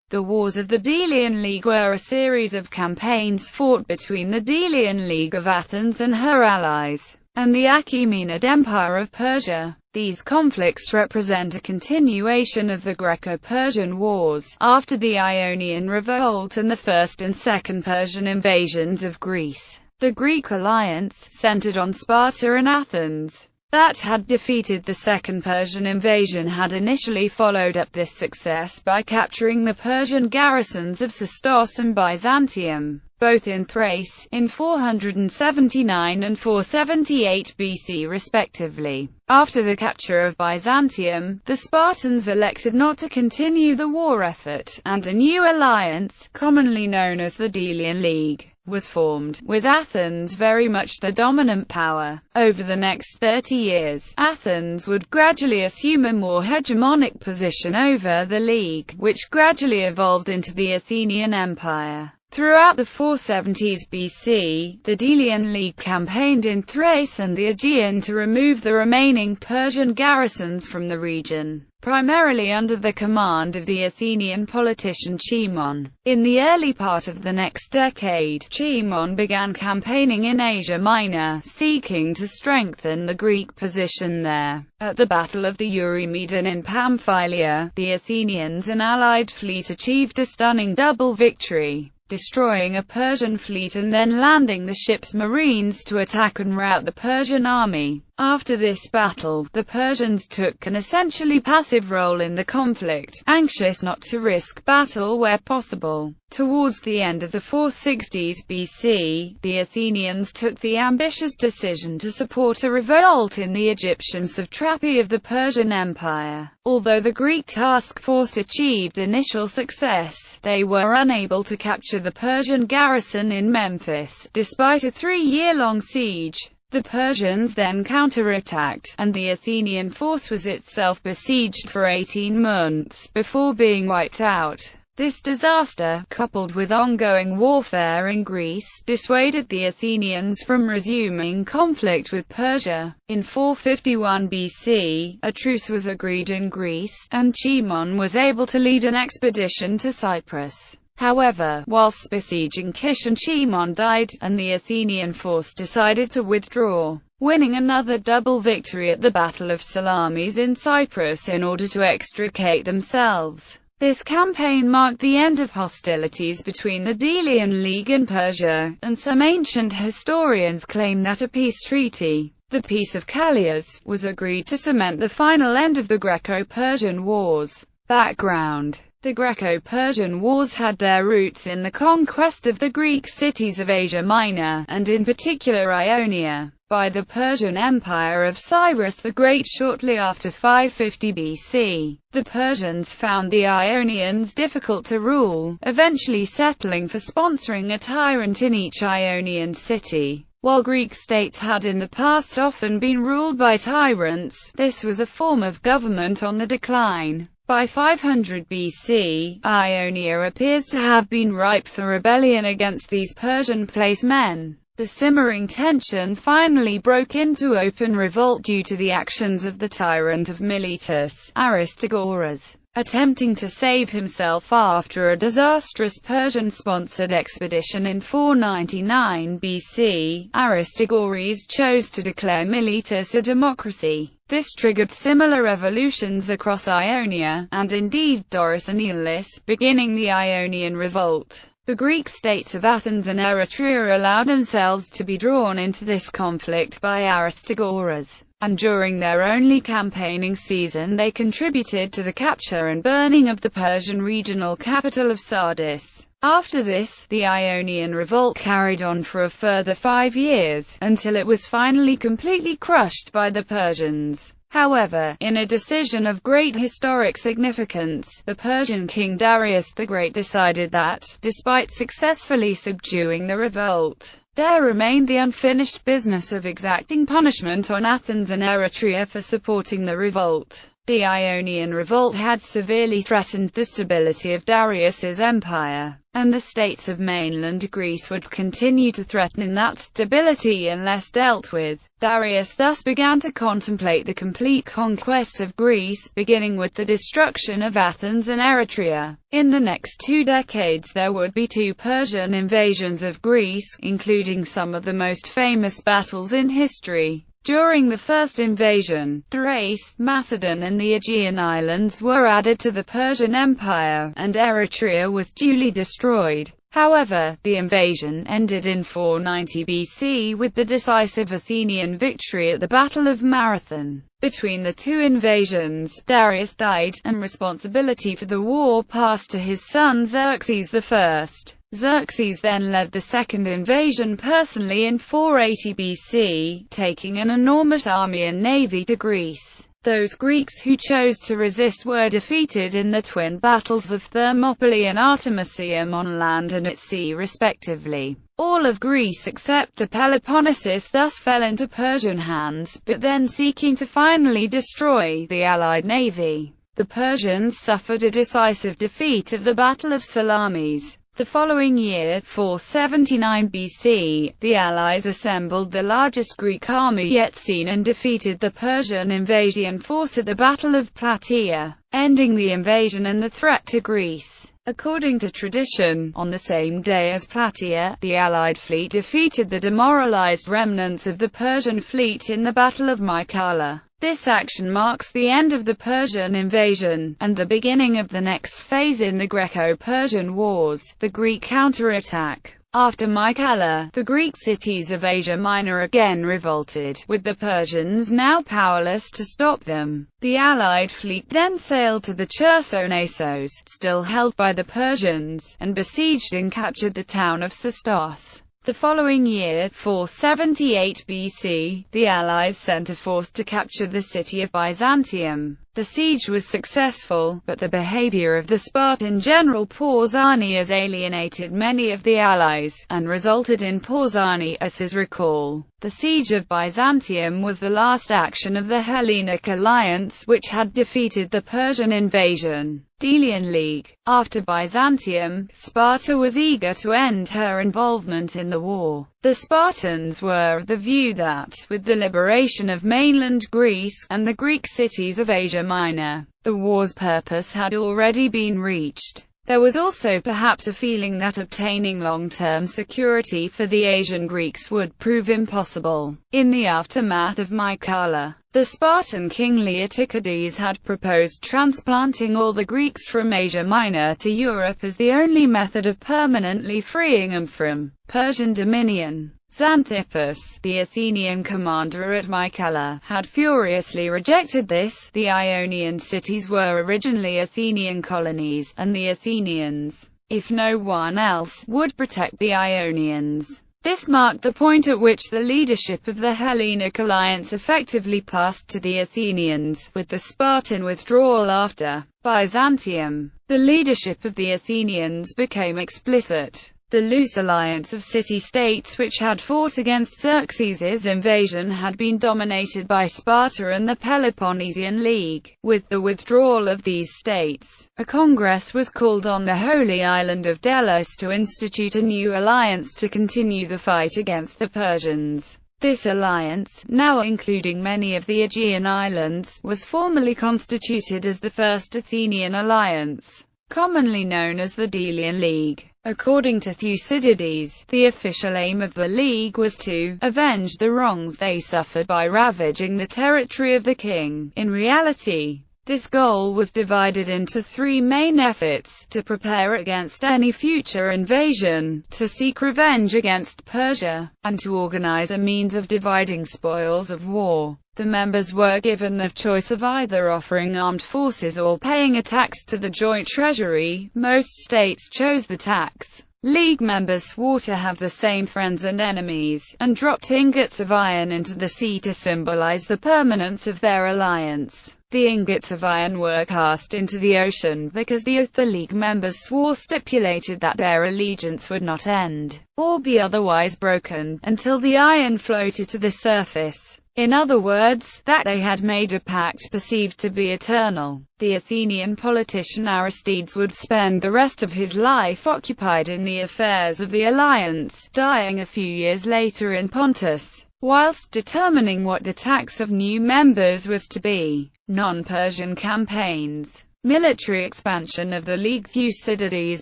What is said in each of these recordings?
The Wars of the Delian League were a series of campaigns fought between the Delian League of Athens and her allies, and the Achaemenid Empire of Persia. These conflicts represent a continuation of the Greco-Persian Wars, after the Ionian Revolt and the First and Second Persian invasions of Greece. The Greek alliance, centered on Sparta and Athens, that had defeated the Second Persian invasion, had initially followed up this success by capturing the Persian garrisons of Sestos and Byzantium, both in Thrace, in 479 and 478 BC respectively. After the capture of Byzantium, the Spartans elected not to continue the war effort, and a new alliance, commonly known as the Delian League, was formed, with Athens very much the dominant power. Over the next 30 years, Athens would gradually assume a more hegemonic position over the League, which gradually evolved into the Athenian Empire. Throughout the 470s BC, the Delian League campaigned in Thrace and the Aegean to remove the remaining Persian garrisons from the region, primarily under the command of the Athenian politician Cimon. In the early part of the next decade, Cimon began campaigning in Asia Minor, seeking to strengthen the Greek position there. At the Battle of the Eurymedon in Pamphylia, the Athenians and allied fleet achieved a stunning double victory, destroying a Persian fleet and then landing the ship's marines to attack and rout the Persian army. After this battle, the Persians took an essentially passive role in the conflict, anxious not to risk battle where possible. Towards the end of the 460s BC, the Athenians took the ambitious decision to support a revolt in the Egyptian satrapy of the Persian Empire. Although the Greek task force achieved initial success, they were unable to capture the Persian garrison in Memphis, despite a 3-year-long siege. The Persians then counterattacked, and the Athenian force was itself besieged for 18 months, before being wiped out. This disaster, coupled with ongoing warfare in Greece, dissuaded the Athenians from resuming conflict with Persia. In 451 BC, a truce was agreed in Greece, and Cimon was able to lead an expedition to Cyprus. However, whilst besieging Kish, Cimon died, and the Athenian force decided to withdraw, winning another double victory at the Battle of Salamis in Cyprus in order to extricate themselves. This campaign marked the end of hostilities between the Delian League and Persia, and some ancient historians claim that a peace treaty, the Peace of Callias, was agreed to cement the final end of the Greco-Persian Wars. Background: the Greco-Persian Wars had their roots in the conquest of the Greek cities of Asia Minor, and in particular Ionia, by the Persian Empire of Cyrus the Great shortly after 550 BC. The Persians found the Ionians difficult to rule, eventually settling for sponsoring a tyrant in each Ionian city. While Greek states had in the past often been ruled by tyrants, this was a form of government on the decline. By 500 BC, Ionia appears to have been ripe for rebellion against these Persian placemen. The simmering tension finally broke into open revolt due to the actions of the tyrant of Miletus, Aristagoras. Attempting to save himself after a disastrous Persian-sponsored expedition in 499 BC, Aristagoras chose to declare Miletus a democracy. This triggered similar revolutions across Ionia, and indeed Doris and Aeolus, beginning the Ionian Revolt. The Greek states of Athens and Eretria allowed themselves to be drawn into this conflict by Aristagoras, and during their only campaigning season they contributed to the capture and burning of the Persian regional capital of Sardis. After this, the Ionian Revolt carried on for a further 5 years, until it was finally completely crushed by the Persians. However, in a decision of great historic significance, the Persian king Darius the Great decided that, despite successfully subduing the revolt, there remained the unfinished business of exacting punishment on Athens and Eretria for supporting the revolt. The Ionian revolt had severely threatened the stability of Darius's empire, and the states of mainland Greece would continue to threaten that stability unless dealt with. Darius thus began to contemplate the complete conquest of Greece, beginning with the destruction of Athens and Eretria. In the next 2 decades there would be 2 Persian invasions of Greece, including some of the most famous battles in history. During the first invasion, Thrace, Macedon and the Aegean Islands were added to the Persian Empire, and Eretria was duly destroyed. However, the invasion ended in 490 BC with the decisive Athenian victory at the Battle of Marathon. Between the 2 invasions, Darius died, and responsibility for the war passed to his son Xerxes I. Xerxes then led the second invasion personally in 480 BC, taking an enormous army and navy to Greece. Those Greeks who chose to resist were defeated in the twin battles of Thermopylae and Artemisium on land and at sea respectively. All of Greece except the Peloponnesus thus fell into Persian hands, but then seeking to finally destroy the allied navy, the Persians suffered a decisive defeat at the Battle of Salamis. The following year, 479 BC, the Allies assembled the largest Greek army yet seen and defeated the Persian invasion force at the Battle of Plataea, ending the invasion and the threat to Greece. According to tradition, on the same day as Plataea, the Allied fleet defeated the demoralized remnants of the Persian fleet in the Battle of Mycale. This action marks the end of the Persian invasion, and the beginning of the next phase in the Greco-Persian Wars, the Greek counterattack. After Mycale, the Greek cities of Asia Minor again revolted, with the Persians now powerless to stop them. The Allied fleet then sailed to the Chersonesos, still held by the Persians, and besieged and captured the town of Sestos. The following year, 478 BC, the Allies sent a force to capture the city of Byzantium. The siege was successful, but the behavior of the Spartan general Pausanias alienated many of the Allies, and resulted in Pausanias's recall. The siege of Byzantium was the last action of the Hellenic alliance, which had defeated the Persian invasion. Delian League. After Byzantium, Sparta was eager to end her involvement in the war. The Spartans were of the view that, with the liberation of mainland Greece, and the Greek cities of Asia Minor, the war's purpose had already been reached. There was also perhaps a feeling that obtaining long-term security for the Asian Greeks would prove impossible. In the aftermath of Mycale, the Spartan king Leotychides had proposed transplanting all the Greeks from Asia Minor to Europe as the only method of permanently freeing them from Persian dominion. Xanthippus, the Athenian commander at Mycale, had furiously rejected this. The Ionian cities were originally Athenian colonies, and the Athenians, if no one else, would protect the Ionians. This marked the point at which the leadership of the Hellenic alliance effectively passed to the Athenians, with the Spartan withdrawal after Byzantium. The leadership of the Athenians became explicit. The loose alliance of city-states which had fought against Xerxes' invasion had been dominated by Sparta and the Peloponnesian League. With the withdrawal of these states, a congress was called on the holy island of Delos to institute a new alliance to continue the fight against the Persians. This alliance, now including many of the Aegean islands, was formally constituted as the First Athenian Alliance, commonly known as the Delian League. According to Thucydides, the official aim of the League was to avenge the wrongs they suffered by ravaging the territory of the king. In reality, this goal was divided into 3 main efforts: to prepare against any future invasion, to seek revenge against Persia, and to organize a means of dividing spoils of war. The members were given the choice of either offering armed forces or paying a tax to the joint treasury. Most states chose the tax. League members swore to have the same friends and enemies, and dropped ingots of iron into the sea to symbolize the permanence of their alliance. The ingots of iron were cast into the ocean because the oath the League members swore stipulated that their allegiance would not end, or be otherwise broken, until the iron floated to the surface. In other words, that they had made a pact perceived to be eternal. The Athenian politician Aristides would spend the rest of his life occupied in the affairs of the alliance, dying a few years later in Pontus, whilst determining what the tax of new members was to be. Non-Persian campaigns. Military expansion of the League. Thucydides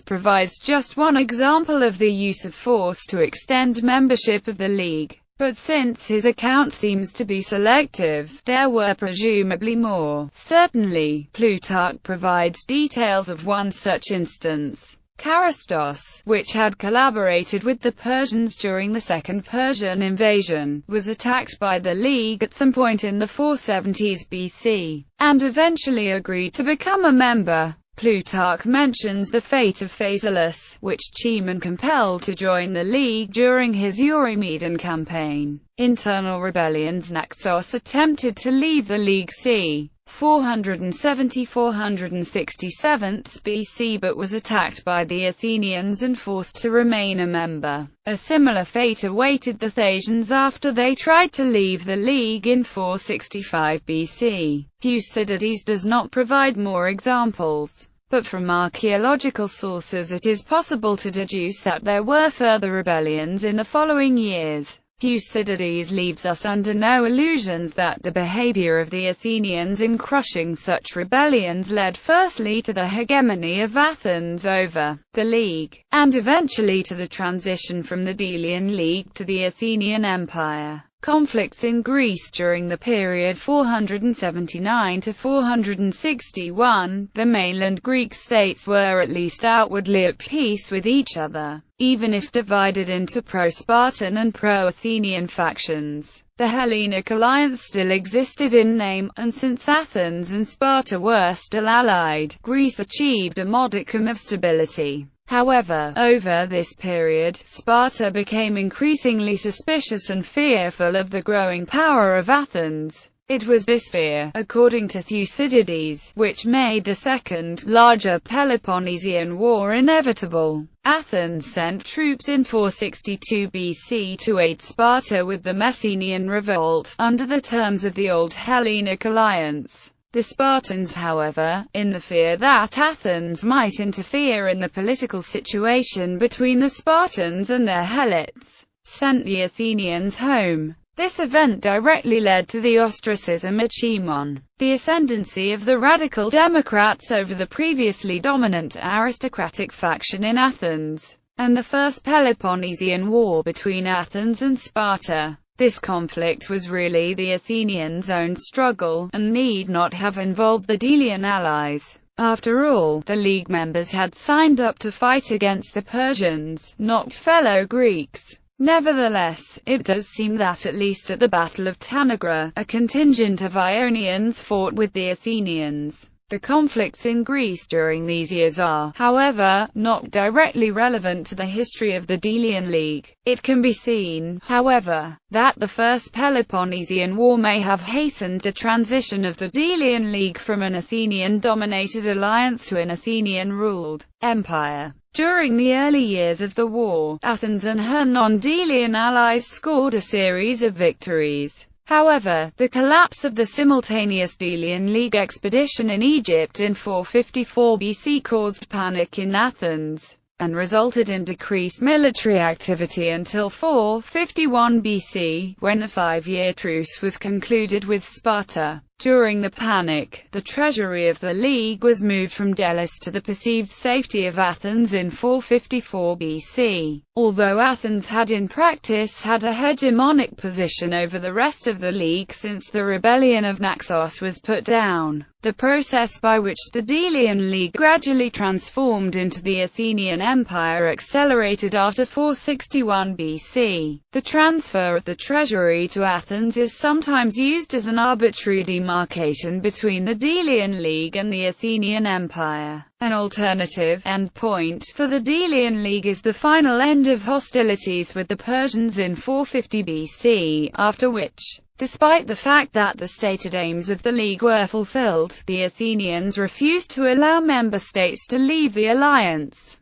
provides just one example of the use of force to extend membership of the League. But since his account seems to be selective, there were presumably more. Certainly, Plutarch provides details of one such instance. Carystos, which had collaborated with the Persians during the Second Persian invasion, was attacked by the League at some point in the 470s BC, and eventually agreed to become a member. Plutarch mentions the fate of Phasaelus, which Cimon compelled to join the League during his Eurymedon campaign. Internal rebellions. Naxos attempted to leave the League c. 470–467 BC but was attacked by the Athenians and forced to remain a member. A similar fate awaited the Thasians after they tried to leave the League in 465 BC. Thucydides does not provide more examples, but from archaeological sources it is possible to deduce that there were further rebellions in the following years. Thucydides leaves us under no illusions that the behavior of the Athenians in crushing such rebellions led firstly to the hegemony of Athens over the League, and eventually to the transition from the Delian League to the Athenian Empire. Conflicts in Greece. During the period 479 to 461, the mainland Greek states were at least outwardly at peace with each other, even if divided into pro-Spartan and pro-Athenian factions. The Hellenic alliance still existed in name, and since Athens and Sparta were still allied, Greece achieved a modicum of stability. However, over this period, Sparta became increasingly suspicious and fearful of the growing power of Athens. It was this fear, according to Thucydides, which made the second, larger Peloponnesian War inevitable. Athens sent troops in 462 BC to aid Sparta with the Messenian revolt, under the terms of the Old Hellenic Alliance. The Spartans, however, in the fear that Athens might interfere in the political situation between the Spartans and their helots, sent the Athenians home. This event directly led to the ostracism at Cimon, the ascendancy of the radical Democrats over the previously dominant aristocratic faction in Athens, and the First Peloponnesian War between Athens and Sparta. This conflict was really the Athenians' own struggle, and need not have involved the Delian allies. After all, the League members had signed up to fight against the Persians, not fellow Greeks. Nevertheless, it does seem that at least at the Battle of Tanagra, a contingent of Ionians fought with the Athenians. The conflicts in Greece during these years are, however, not directly relevant to the history of the Delian League. It can be seen, however, that the First Peloponnesian War may have hastened the transition of the Delian League from an Athenian-dominated alliance to an Athenian-ruled empire. During the early years of the war, Athens and her non-Delian allies scored a series of victories. However, the collapse of the simultaneous Delian League expedition in Egypt in 454 BC caused panic in Athens, and resulted in decreased military activity until 451 BC, when a 5-year truce was concluded with Sparta. During the panic, the treasury of the League was moved from Delos to the perceived safety of Athens in 454 BC. Although Athens had in practice had a hegemonic position over the rest of the League since the rebellion of Naxos was put down, the process by which the Delian League gradually transformed into the Athenian Empire accelerated after 461 BC. The transfer of the treasury to Athens is sometimes used as an arbitrary demarcation between the Delian League and the Athenian Empire. An alternative endpoint for the Delian League is the final end of hostilities with the Persians in 450 BC, after which, despite the fact that the stated aims of the League were fulfilled, the Athenians refused to allow member states to leave the alliance.